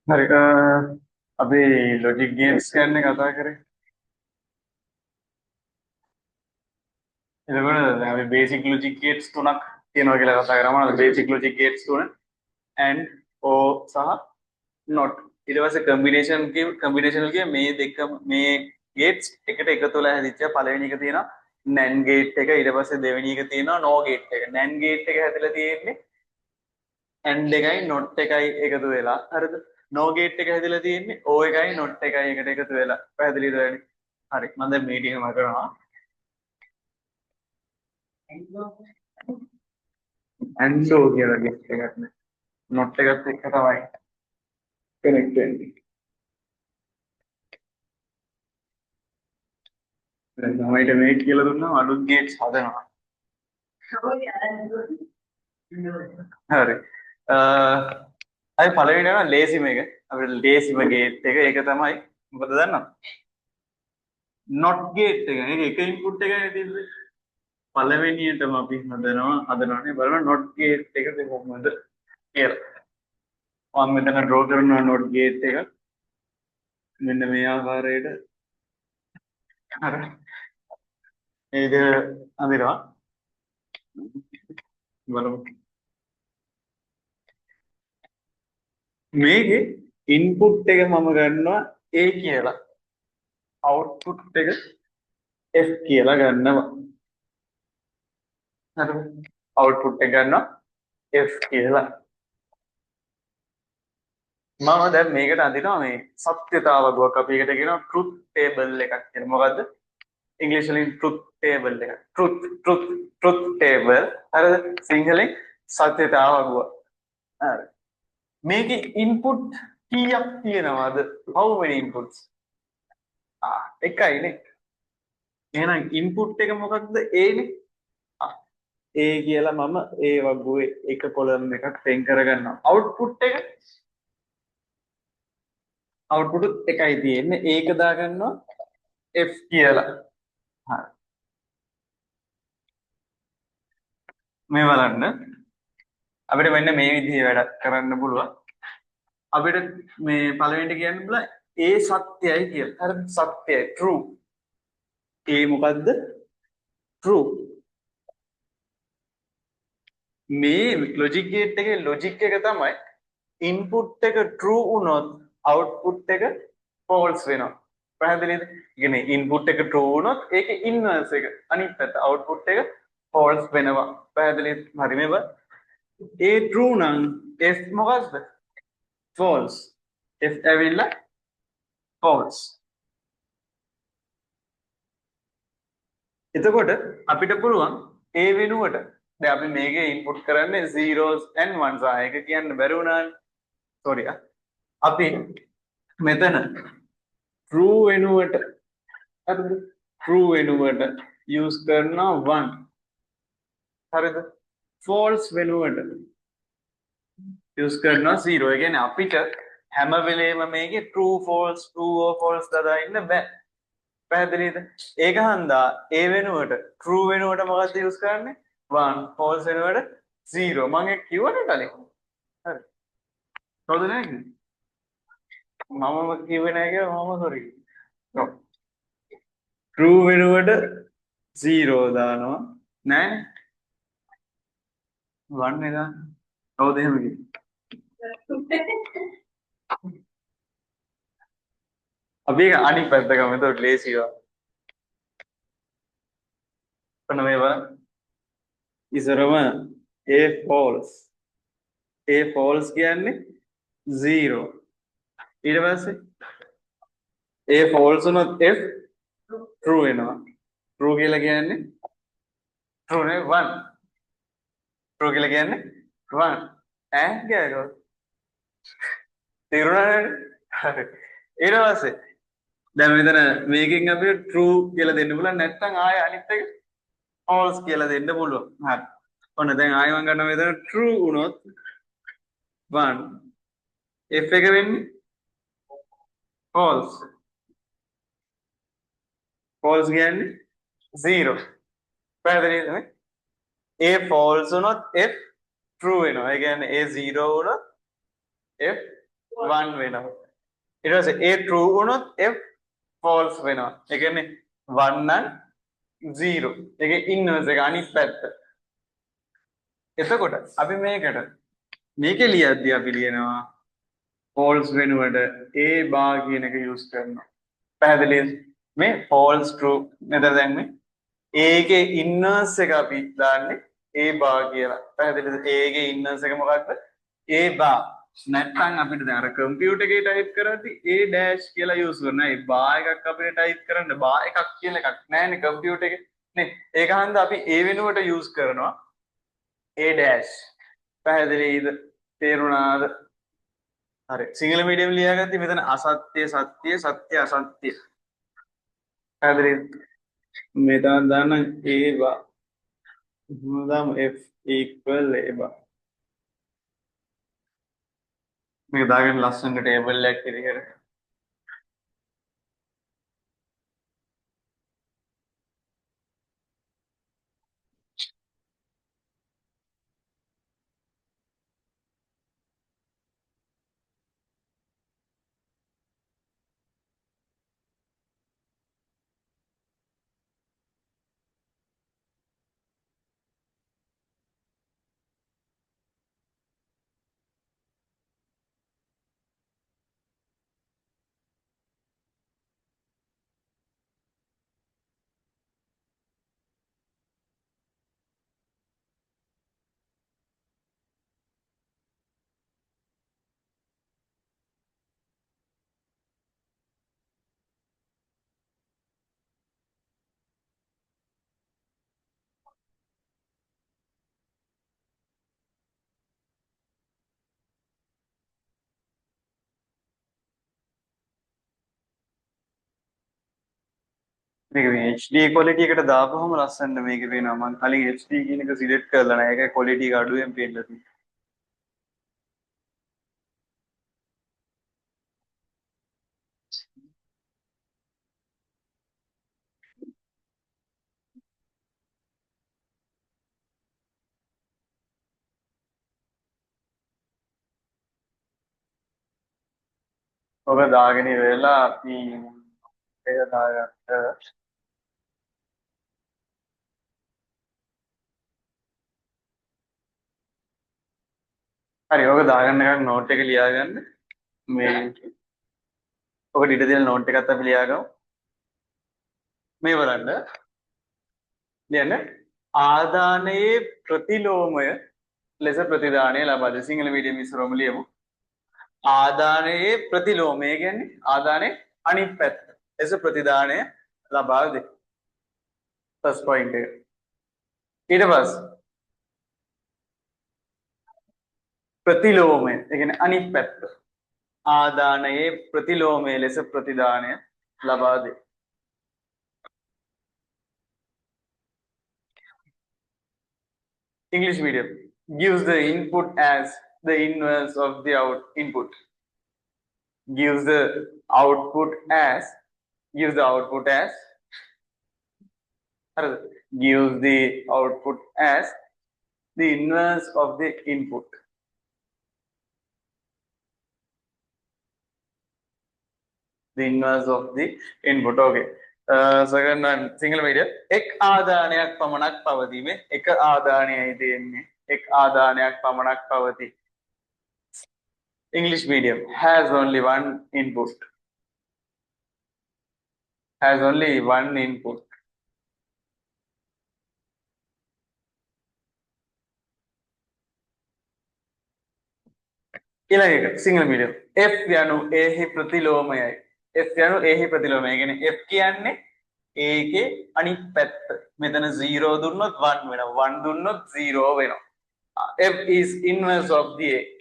හරි අපි logic gates ගැන කතා කරේ. එතකොට අපි බේසික් ලොජික් ගේට්ස් තුනක් තියෙනවා කියලා කතා කරා. මොනවද බේසික් ලොජික් ගේට්ස් තුන? AND OR සහ NOT. ඊට පස්සේ කම්බිනේෂනල් කිය මේ දෙක මේ ගේට්ස් එකට එකතු වෙලා හැදිච්ච පළවෙනි එක තියෙනවා NAND ගේට් එක. ඊට පස්සේ දෙවෙනි එක තියෙනවා NOR ගේට් එක. NAND ගේට් එක හැදලා තියෙන්නේ AND එකයි NOT එකයි එකතු වෙලා. හරිද? NOR ගේට් එක හැදලා තියෙන්නේ O එකයි NOT එකයි එකට එකතු වෙලා. පැහැදිලිද වැඩි? හරි. මම දැන් මේ ටික මම කරනවා. ඇන්ඩෝ කියලා ගිෆ්ට් එකක් නේ. නොට් එකත් එක්ක තමයි කනෙක්ට් වෙන්නේ. දැන් ළමයිට මේක කියලා දුන්නාම අලුත් ගේට්ස් හදනවා. හරි. අය පළවෙනි එක ලේසිම එක. අපිට ලේසිම ගේට් එක ඒක තමයි මොකද දන්නවද? not gate එක. ඒක එක ඉන්පුට් එකයි තියෙන්නේ. පළවෙනියටම අපි හදනවානේ බලන්න not gate එක කොහොමද කියලා. මම මෙතන draw කරනවා not gate එක. මෙන්න මේ ආකාරයට. හරි. මේක අඳිනවා. බලමු. මේකේ ඉන්පුට් එක මම ගන්නවා A කියලා. අවුට්පුට් එක F කියලා ගන්නවා. හරිද? අවුට්පුට් එක ගන්නවා F කියලා. මම දැන් මේකට අඳිනවා මේ සත්‍යතාවගුවක් අපි එකට කියනවා truth table එකක් කියලා. මොකද්ද? ඉංග්‍රීසි වලින් truth table එක. truth table. හරිද? සිංහලෙන් සත්‍යතාවගුව. හරි. මේකේ ඉන්පුට් කීයක් තියෙනවද? how many inputs? එකයිනේ. එහෙනම් ඉන්පුට් එක මොකක්ද? A නේ. A කියලා මම A වගුවේ එක කොලම් එකක් වෙන් කරගන්නවා. අවුට්පුට් එකයි තියෙන්නේ. ඒක දාගන්නවා F කියලා. හරි. මේ බලන්න. අපිට මෙන්න මේ විදිහේ වැඩ කරන්න පුළුවන්. අපිට මේ පළවෙනිට කියන්න බුණා A සත්‍යයි කියලා. හරිද? සත්‍යයි true. A මොකද්ද? true. මේ ලොජික් ගේට් එකේ ලොජික් එක තමයි ඉන්පුට් එක true වුණොත් අවුට්පුට් එක false වෙනවා. පැහැදිලිද? කියන්නේ ඉන්පුට් එක true වුණොත් ඒකේ ඉන්වර්ස් එක අනිත් පැත්ත අවුට්පුට් එක false වෙනවා. පැහැදිලිද? හරි මේව. A true නම් F මොකක්ද? false. F ඇවිල්ලා false. එතකොට අපිට පුළුවන් A වෙනුවට දැන් අපි මේකේ ඉන්පුට් කරන්නේ zeros and ones ආයක කියන්න බැරි වුණානේ. sorry අපි මෙතන true වෙනුවට හරිද? true වෙනුවට use කරනවා 1. හරිද? false වෙනුවට use කරනවා 0. ඒ කියන්නේ අපිට හැම වෙලේම මේකේ true false දාලා ඉන්න බෑ. පැහැදිලිද? ඒක හන්දා A වෙනුවට true වෙනුවට මොකක්ද use කරන්නේ? 1. false වෙනුවට 0. මම ඒක කිව්වනේ කලින්. හරි. හොඳ නේද? මමම කිව්වේ නැහැ කියලා මම sorry. true වෙනුවට 0 දානවා. නෑනේ. 1 නේ දාන්නේ. කවුද එහෙම කිව්වේ? අපි ඒක අනිත් පැත්ත ගමු. එතකොට ලේසියි. ඔන්න මේ බලන්න. ඉස්සරම A false. A false කියන්නේ 0. ඊට පස්සේ A false උනොත් F true වෙනවා. true කියලා කියන්නේ true නේ 1. true කියලා කියන්නේ 1. ඈ ගෑගෝ. තේරුණානේ? හරි. ඊට පස්සේ දැන් මෙතන මේකෙන් අපිට true කියලා දෙන්න පුළුවන් නැත්නම් ආයෙ අනිත් එක false කියලා දෙන්න පුළුවන්. හරි. ඔන්න දැන් ආයෙ මම ගන්නවා මෙතන true වුණොත් 1. F එක වෙන්නේ false. false කියන්නේ 0. පැහැදිලිද නේ? A false වුණොත් F true වෙනවා. ඒ කියන්නේ a 0 වුණොත් f 1 වෙනවා. ඊට පස්සේ a true වුණොත් f false වෙනවා. ඒ කියන්නේ 1 නම් 0. ඒකේ ඉන්වර්ස් එක අනිත් පැත්ත. එතකොට අපි මේකේ ලියද්දී අපි ලියනවා false වෙනුවට a bar කියන එක use කරනවා. පැහැදිලිද? මේ false true මෙතන දැන් මේ a ගේ ඉන්වර්ස් එක අපි දාන්නේ a bar කියලා. පැහැදිලිද? a ගේ ඉන්වර්ස් එක මොකක්ද? a bar. නැත්නම් අපිට දැන් අර කම්පියුටර් එකේ ටයිප් කරද්දී a dash කියලා use කරනවා. ඒ bar එකක් අපිට ටයිප් කරන්න bar එකක් කියලා එකක් නැහැනේ කම්පියුටර් එකේ. නේ? ඒක හන්ද අපි a වෙනුවට use කරනවා a dash. පැහැදිලිද? තේරුණාද? හරි. සිංහල මීඩියම් ලියාගත්තී මෙතන අසත්‍ය සත්‍ය සත්‍ය අසත්‍ය. පැහැදිලිද? මෙතන දාන්න a bar. මොනවාම f equal a bar. මේක දාගෙන ලස්සනට ටේබල් එකක් ඉදිරියට. මේක මේ HD quality එකට දාපුවම ලස්සනට මේක පේනවා. මම කලින් HD කියන එක සිලෙක්ට් කරලා නැහැ. ඒකයි quality එක අඩුවෙන් පේන්න තියෙන්නේ. ඔබ දාගෙන ඉවරලා අපි ඒක දාගත්ත හරි ඔක දාගන්න එකක් නෝට් එක ලියාගන්න මේ ඔකට ඉඩ දෙන නෝට් එකත් අපි ලියාගමු මේ බලන්න ලියන්න ආදානයේ ප්‍රතිලෝමය ලෙස ප්‍රතිදානය ලබා ද සිංහල මීඩියම් ඉස්සරහම ලියමු ආදානයේ ප්‍රතිලෝමය කියන්නේ ආදානයේ අනිත් පැත්ත ලෙස ප්‍රතිදානය ලබා දෙයි ෆස්ට් පොයින්ට් එක ඊට පස්සේ ප්‍රතිලෝමය ඒ කියන්නේ අනිත් පැත්ත ආදානයේ ප්‍රතිලෝමය ලෙස ප්‍රතිදානය ලබා දෙයි English medium gives the input as the inverse of the input gives the output as gives the output as gives the output as the inverse of the input the inverse of the input okay second one single medium එක් ආදානයක් පමණක් පවතීමේ එක ආදානයයි දෙන්නේ එක් ආදානයක් පමණක් පවතී English medium has only one input has only one input ඊළඟ එක single medium f යනු a හි ප්‍රතිලෝමයයි f යනු a හි ප්‍රතිලෝමය කියන්නේ f කියන්නේ a ගේ අනිත් පැත්ත මෙතන 0 දුන්නොත් 1 වෙනවා 1 දුන්නොත් 0 වෙනවා f is inverse of the a